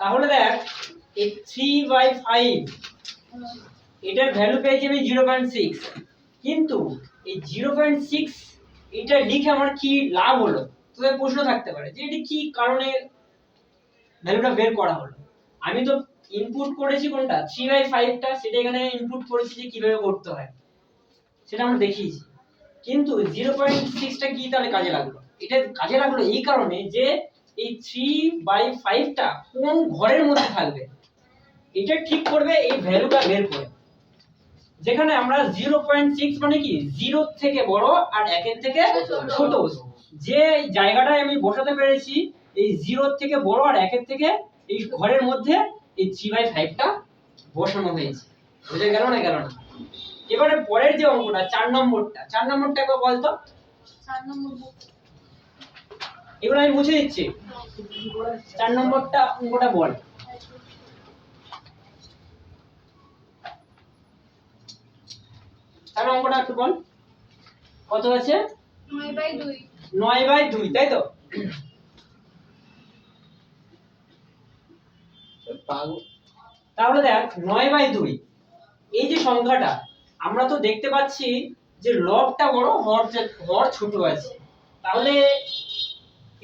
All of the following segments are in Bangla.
তাহলে দেখ এই 3/5 এটার ভ্যালু পেয়েছি আমি 0.6, কিন্তু এই 0.6 এটা লিখে আমার কি লাভ হলো? তোদের প্রশ্ন থাকতে পারে যে এটা কি কারণে ভ্যালুটা বের করা হলো। আমি তো ইনপুট করেছি কোনটা 3/5 টা, সেটা এখানে ইনপুট করেছি যে কিভাবে করতে হয় সেটা আমরা দেখিয়েছি, কিন্তু 0.6 টা কি তাহলে কাজে লাগলো? এটা কাজে লাগলো এই কারণে যে এই 3/5 টা কোন ঘরের মধ্যে থাকবে এটা ঠিক করবে এই ভ্যালুটা বের করে। যেখানে আমরা 0.6 মানে কি 0 থেকে বড় আর 1 এর থেকে ছোট, যে জায়গাটায় আমি বসাতে পেরেছি এই 0 থেকে বড় আর 1 এর থেকে এই ঘরের মধ্যে এই 3/5 টা বসানো হয়েছে। বুঝে গেল না? গেল না? এবারে পরের যে অঙ্কটা 4 নম্বরটা একবার বল তো। 4 নম্বর এগুলো আমি মুছে দিচ্ছি। 4 নম্বরটা অঙ্কটা বল। তাহলে অঙ্কটা একটু বল, কত আছে? 9/2। 9/2, তাই তো? তাহলে দেখ 9/2 এই যে সংখ্যাটা আমরা তো দেখতে পাচ্ছি যে লবটা বড় হর ছোট আছে, তাহলে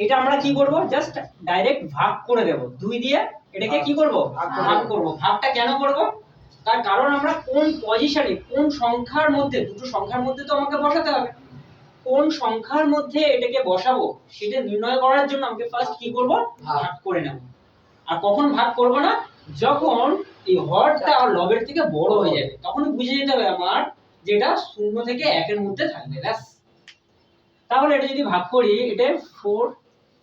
এটা আমরা কি করব? জাস্ট ডাইরেক্ট ভাগ করে দেব 2 দিয়ে। এটাকে কি করব? ভাগ করব। ভাগটা কেন করব? তার কারণ আমরা কোন পজিশনে কোন সংখ্যার মধ্যে, দুটো সংখ্যার মধ্যে তো আমাকে বসাতে হবে, কোন সংখ্যার মধ্যে এটাকে বসাবো সেটা নির্ণয় করার জন্য আমাকে ফার্স্ট কি করব? ভাগ করে নেব। আর কখন ভাগ করব না? যখন এই হরটা আর লবের থেকে বড় হয়ে যাবে, তখন বুঝে যেতে হবে আমার যেটা 0 থেকে 1 এর মধ্যে থাকবে। ব্যাস। তাহলে এটা যদি ভাগ করি, এটা 4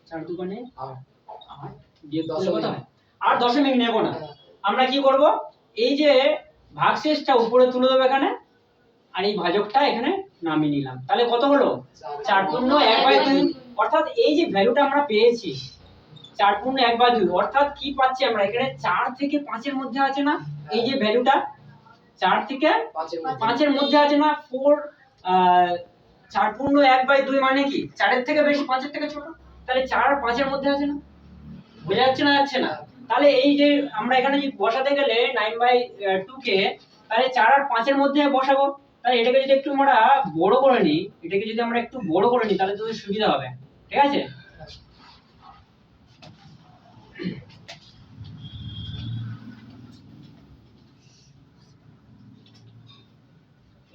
4 দুগুণে 8 দিয়ে 10 কত হয়? আর দশমিক নেব না। আমরা কি করব? এই যে ভাগশেষটা উপরে তুলে দেব এখানে, আর এই ভাজকটা এখানে নামিয়ে নিলাম। তাহলে কত হলো? 4 পূর্ণ 1/2। অর্থাৎ এই যে ভ্যালুটা আমরা পেয়েছি 4 পূর্ণ 1/2, অর্থাৎ কি পাচ্ছি আমরা এখানে 4 থেকে 5 এর মধ্যে আছে না এই যে ভ্যালুটা? 4 থেকে 5 এর মধ্যে আছে না? 4 পূর্ণ 1/2 মানে কি 4 এর থেকে বেশি 5 এর থেকে ছোট, তাহলে 4 আর 5 এর মধ্যে আছে না? বোঝা যাচ্ছে না? যাচ্ছে না? তাহলে এই যে আমরা এখানে যদি বসাতে গেলে 9/2 কে, তাহলে 4 আর 5 এর মধ্যে বসাবো। তাহলে এটাকে যদি একটু আমরা বড় করে নিই, তাহলে তোদের সুবিধা হবে। ঠিক আছে?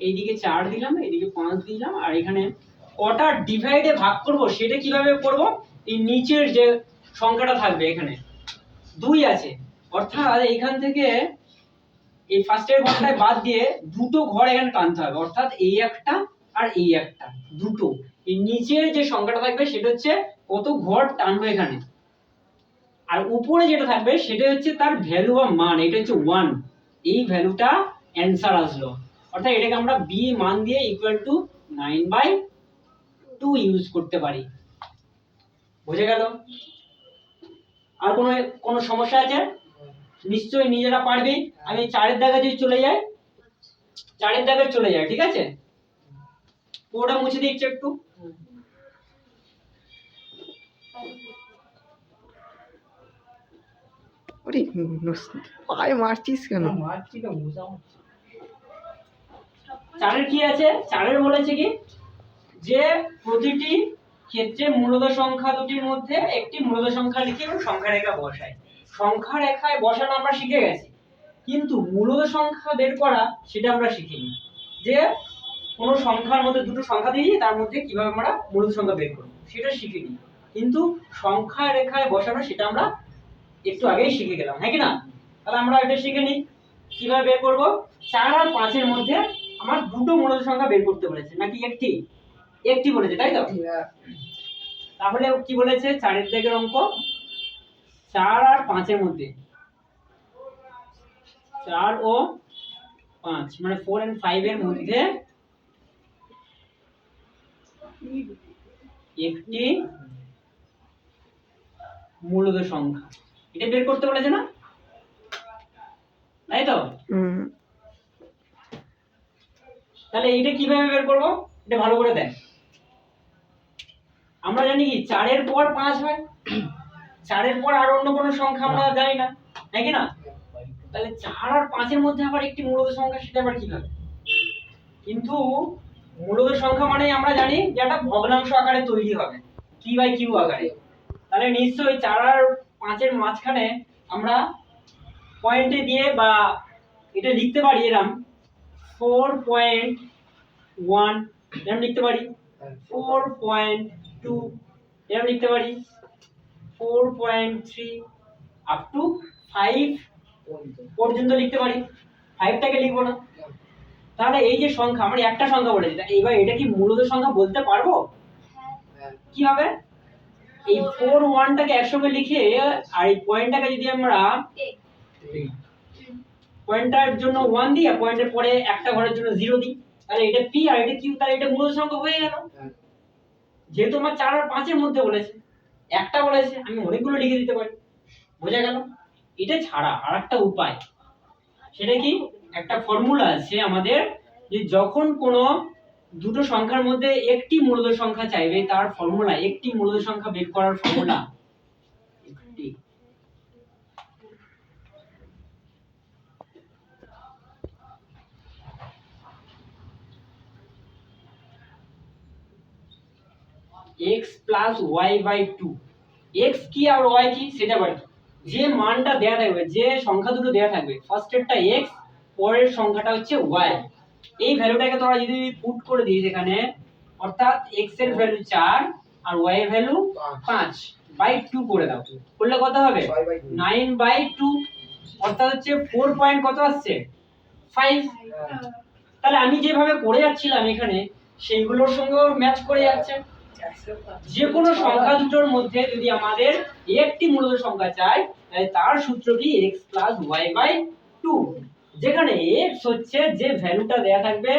এইদিকে 4 দিলাম, এইদিকে 5 দিলাম, আর এখানে কটা ডিভাইডে ভাগ করব সেটা কিভাবে করব? এই নিচের যে সংখ্যাটা থাকবে এখানে 2 আছে, অর্থাৎ এখান থেকে এই ফার্স্টের ঘরটায় বাদ দিয়ে দুটো ঘর এখানে টানতে হবে, অর্থাৎ এই একটা আর এই একটা, দুটো। এই নিচের যে সংখ্যাটা থাকবে সেটা হচ্ছে কত ঘর টানবো এখানে, আর উপরে যেটা থাকবে সেটা হচ্ছে তার ভ্যালু বা মান, এটা হচ্ছে 1। এই ভ্যালুটা অ্যানসার আসলো, অর্থাৎ এটাকে আমরা b মান দিয়ে ইকুয়াল টু 9/2 ইউজ করতে পারি। বুঝে গেল? আর কোনো সমস্যা আছে? নিশ্চয়ই নিজেরা পারবি। আমি 4 এর দাগে যদি চলে যাই, 4 এর দাগে চলে যায়, ঠিক আছে? পুরোটা মুছে দিচ্ছি একটু। ওরে পায়ে মারছিস কেন? 4 এর কি আছে? 4 এর বলেছে কি যে প্রতিটি ক্ষেত্রে মূলদ সংখ্যা দুটির মধ্যে একটি মূলদ সংখ্যা লিখে এবং সংখ্যা রেখা বসাই। সংখ্যা রেখায় বসানো আমরা শিখে গেছি, কিন্তু মূলদ সংখ্যা বের করা সেটা আমরা শিখিনি। যে কোনো সংখ্যার মধ্যে দুটো সংখ্যা দিয়েছি, তার মধ্যে কিভাবে আমরা মূলদ সংখ্যা বের করব সেটা শিখিনি, কিন্তু সংখ্যা রেখায় বসানো সেটা আমরা একটু আগেই শিখে গেলাম, হ্যাঁ কি না? তাহলে আমরা এটা শিখে নিই কিভাবে বের করব। 4 আর 5 এর মধ্যে আমার দুটো মূলদ সংখ্যা বের করতে বলেছে নাকি একটি বলেছে, তাই তো? তাহলে কি বলেছে? 4 এর দাগের অঙ্ক 4 আর 5 এর মধ্যে, 4 ও 5 মানে 4 and 5 এর মধ্যে একটি মূলদ সংখ্যা, এটা বের করতে বলেছে না, তাই তো? তাহলে এটা কিভাবে বের করব? এটা ভালো করে দেখ। আমরা জানি কি 4 এর পর 5 হয়, 4-এর পর আর অন্য কোনো সংখ্যা আমরা জানি না, নাকি না? তাহলে 4 আর 5-এর মধ্যে আবার একটি মূলদ সংখ্যা, সেটা আবার কিভাবে? কিন্তু মূলদ সংখ্যা মানে আমরা জানি যে একটা ভগ্নাংশ আকারে তৈরি হবে, কি বাই কিউ আকারে। তাহলে নিশ্চয়ই 4 আর 5-এর মাঝখানে আমরা পয়েন্টে দিয়ে বা এটা লিখতে পারি এরকম 4.1 এরকম লিখতে পারি, 4.2 এরকম লিখতে পারি, 4.3 আপ টু 5 পর্যন্ত লিখতে পারি। 5টাকে লিখবো না। তাহলে এই যে সংখ্যা, আমরা একটা সংখ্যা বলেছি, এবার এটা কি মূলদ সংখ্যা বলতে পারবো? কি হবে? এই 4-1টাকে একসঙ্গে লিখে আর এই পয়েন্টটাকে যদি আমরা পয়েন্টার জন্য 1 দিই আর পয়েন্টের পরে একটা ঘরের জন্য 0 দিই, তাহলে এটা p আর এটা q, তাহলে এটা মূলদ সংখ্যা হয়ে গেল। যেহেতু আমার 4 আর 5-এর মধ্যে বলেছে, একটা বলেছে, আমি অনেকগুলো লিখে দিতে পারি। বোঝা গেল? এটা ছাড়া আরেকটা উপায়, সেটা কি? একটা ফর্মুলা আছে আমাদের, যে যখন কোনো দুটো সংখ্যার মধ্যে একটি মূলদ সংখ্যা চাইবে, তার ফর্মুলা, একটি মূলদ সংখ্যা বের করার formula x plus y by 2। x কি আর y কি সেটা বলি। যে মানটা দেয়া থাকবে, যে সংখ্যা দুটো দেয়া থাকবে, ফার্স্টেরটা x, পরের সংখ্যাটা হচ্ছে y, এই ভ্যালুটাকে তোমরা যদি পুট করে দিই এখানে, অর্থাৎ x এর ভ্যালু 4 আর y এর ভ্যালু 5 বাই 2 করে দাও, করলে কত হবে? 9 বাই 2, অর্থাৎ হচ্ছে 4 পয়েন্ট কত আসছে? 5। তাহলে আমি যেভাবে করে যাচ্ছিলাম এখানে, সেইগুলোর সঙ্গেও ম্যাচ করে যাচ্ছে। যে কোনো সংখ্যা দুটোর মধ্যে যদি আমাদের একটি মূলদ সংখ্যা চাই, তাহলে তার সূত্রটি x প্লাস y বাই 2, যেখানে x হচ্ছে যে ভ্যালুটা দেয়া থাকবে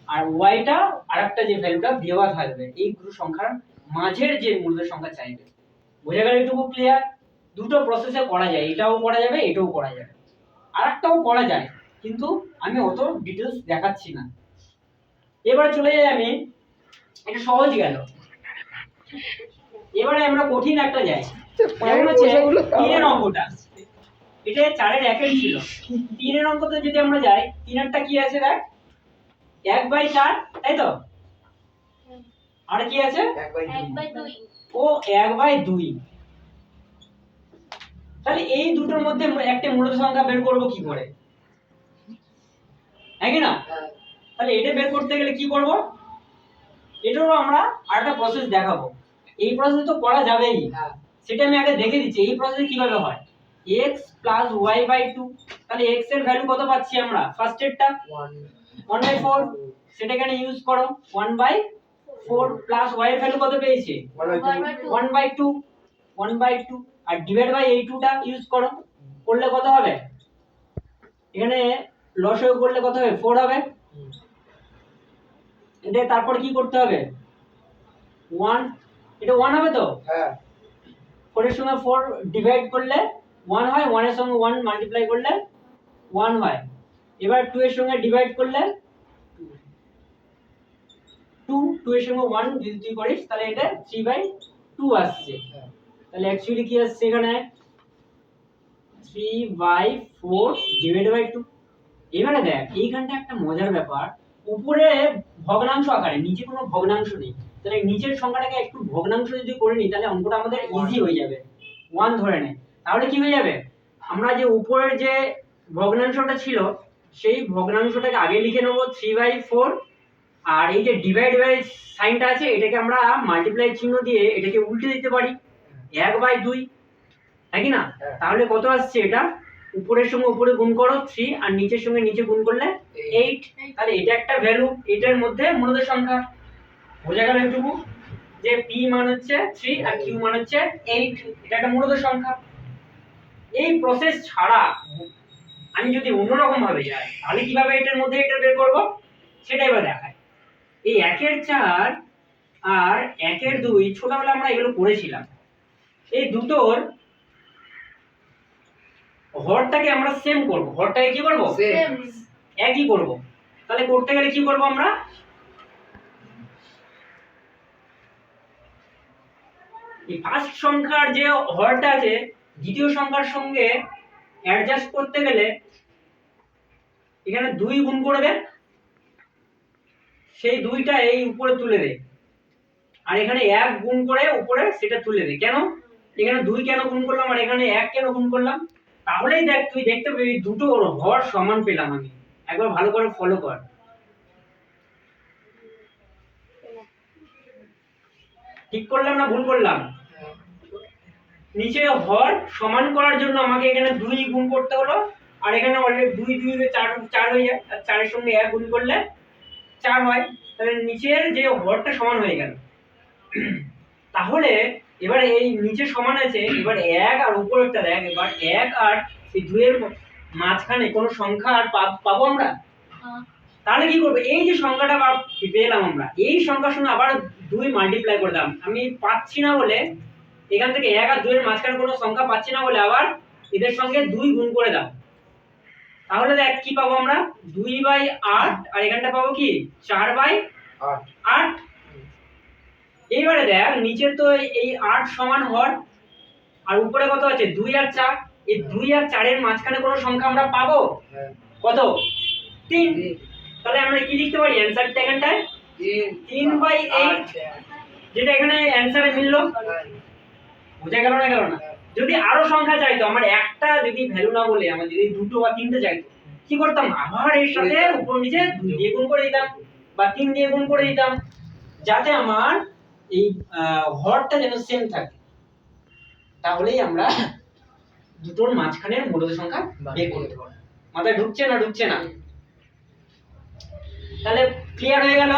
আর y টা আরেকটা যে ভ্যালুটা দেওয়া থাকবে, এই দুটো সংখ্যার মাঝের যে মূলদ সংখ্যা চাইবে। বোঝা গেল? এটুকু ক্লিয়ার? দুটো প্রসেসে করা যায়, এটাও করা যাবে, এটাও করা যাবে, আরেকটাও করা যায়, কিন্তু আমি অত ডিটেইলস দেখাচ্ছি না। এবারে চলে যাই আমি, এটা সহজ গেল। এবারে আমরা কঠিন একটা যাই, যেমন হচ্ছে 3-এর অঙ্কটা। এটা 4-এর 1-এর ছিল, 3-এর অঙ্কতে যদি আমরা যাই, 3-এরটা কি আছে দেখ, 1/4, তাই তো? আর কি আছে? 1/2। ও 1/2। তাহলে এই দুটোর মধ্যে একটা মূলদ সংখ্যা বের করব কি করে, হ্যাঁ কি না? তাহলে এটা বের করতে গেলে কি করব? এটারও আমরা আরেকটা প্রসেস দেখাবো। এই প্রসেস তো করা যাবেই, সেটা আমি আগে দেখে দিচ্ছি এই প্রসেস কিভাবে হয়। x প্লাস y বাই 2, তাহলে x এর ভ্যালু কত পাচ্ছি আমরা? ফার্স্টেরটা 1/4, সেটা এখানে ইউজ করো, 1/4 প্লাস y এর ভ্যালু কত পেয়েছি? 1/2, 1/2 আর ডিভাইড বাই এই 2টা ইউজ করো, করলে কত হবে? এখানে লসাগু করলে কত হবে? 4 হবে। এটা তারপর কি করতে হবে? 1, এটা 1 হবে তো? হ্যাঁ। 4 এর সঙ্গে 4 ডিভাইড করলে 1 হয়, 1 এর সঙ্গে 1 মাল্টিপ্লাই করলে 1 হয়। এবার 2 এর সঙ্গে ডিভাইড করলে 2, 2 এর সঙ্গে 1 যদি তুই করিস, তাহলে এটা 3/2 আসছে। তাহলে অ্যাকচুয়ালি কি আসছে এখানে? 3/4 ডিভাইডেড বাই 2। এবারে দেখ, এইখানটা একটা মজার ব্যাপার, উপরে ভগ্নাংশ আকারে, নিচে কোনো ভগ্নাংশ নেই, তাহলে নিচের সংখ্যাটাকে একটু ভগ্নাংশ যদি করে নিই, তাহলে অঙ্কটা আমাদের ইজি হয়ে যাবে। 1 ধরে নে, তাহলে কি হয়ে যাবে? আমরা যে উপরের যে ভগ্নাংশটা ছিল, সেই ভগ্নাংশটাকে আগে লিখে নেব 3/4, আর এই যে ডিভাইড বাই সাইনটা আছে, এটাকে আমরা মাল্টিপ্লাই চিহ্ন দিয়ে এটাকে উল্টে দিতে পারি, 1/2, তাই কি না? তাহলে কত আসছে? এটা উপরের সঙ্গে উপরে গুণ করো 3, আর নিচের সঙ্গে নিচে গুণ করলে 8। তাহলে এটা একটা ভ্যালু, এটার মধ্যে মূলদ সংখ্যা। বোঝা গেল এটুকু, যে p মান হচ্ছে 3 আর q মান হচ্ছে 8, এটা একটা মূলদ সংখ্যা। এই প্রসেস ছাড়া আমি যদি অন্যরকম ভাবে যাই, তাহলে কিভাবে এটার মধ্যে এটা বের করব সেটাই এবার দেখাই। এই 1-এর 4 আর 1-এর 2 ছোটবেলা আমরা এগুলো করেছিলাম। এই দুটোর হরটাকে আমরা সেম করব, হরটাকে কি করব? সেম। একই করব। তাহলে করতে গেলে কি করব আমরা? এই ফার্স্ট সংখ্যার যে হরটা আছে দ্বিতীয় সংখ্যার সঙ্গে অ্যাডজাস্ট করতে গেলে এখানে 2 গুণ করে দেন, সেই 2টা এই উপরে তুলে দে, আর এখানে 1 গুণ করে উপরে সেটা তুলে দে। কেন এখানে 2 কেন গুণ করলাম আর এখানে 1 কেন গুণ করলাম? তাহলেই দেখ তুই দেখতে পাবি দুটো হর সমান পেলাম আমি। একবার ভালো করে ফলো কর। ঠিক করলাম না ভুল করলাম? নিচে হর সমান করার জন্য আমাকে এখানে 2 গুণ করতে হলো, আর এখানে অলরেডি 2 2 তে 4 হয়ে যায়, আর 4 এর সঙ্গে 1 গুণ করলে 4 হয়। তাহলে নিচের যে হরটা সমান হয়ে গেল। তাহলে এবার এই নিচে সমান আছে, এবার 1 আর উপরেরটা দেখ, এবার 1 আর এই 2 এর মাঝখানে কোনো সংখ্যা আর পাবো আমরা? তাহলে কি করব? এই যে সংখ্যাটা পেলাম আমরা, এই সংখ্যার সঙ্গে আবার 2 মাল্টিপ্লাই করে দাম। আমি পাচ্ছি না বলে এখান থেকে 1 আর 2 এর মাঝখানে কোনো সংখ্যা পাচ্ছি না বলে আবার এদের সঙ্গে 2 গুণ করে দাও। তাহলে দেখ কি পাবো আমরা? 2/8, আর এখানটা পাবো কি 4/8। এইবারে দেখ নিচে তো এই 8 সমান হর, আর উপরে কত আছে 2 আর 4। এই 2 আর 4 এর মাঝখানে কোনো সংখ্যা আমরা পাবো? কত? 3। তাহলে আমরা কি লিখতে পারি অ্যানসারটা এখানটায়? 3/8, যেটা এখানে অ্যানসারে মিললো। বুঝা গেল না? গেল না? যদি আরো সংখ্যা চাইতো, আমার একটা যদি ভ্যালু না বলে আমার যদি 2 বা 3টে চাইতো, কি করতাম? আবার এর সাথে উপর নিচে 2 দিয়ে গুণ করে দিতাম বা 3 দিয়ে গুণ করে দিতাম, যাতে আমার এই হরটা যেন সেম থাকে। তাহলেই আমরা দুটোর মাঝখানের মূলদ সংখ্যা বের করতে পারবো। মাথায় ঢুকছে না? ঢুকছে না? তাহলে ক্লিয়ার হয়ে গেল?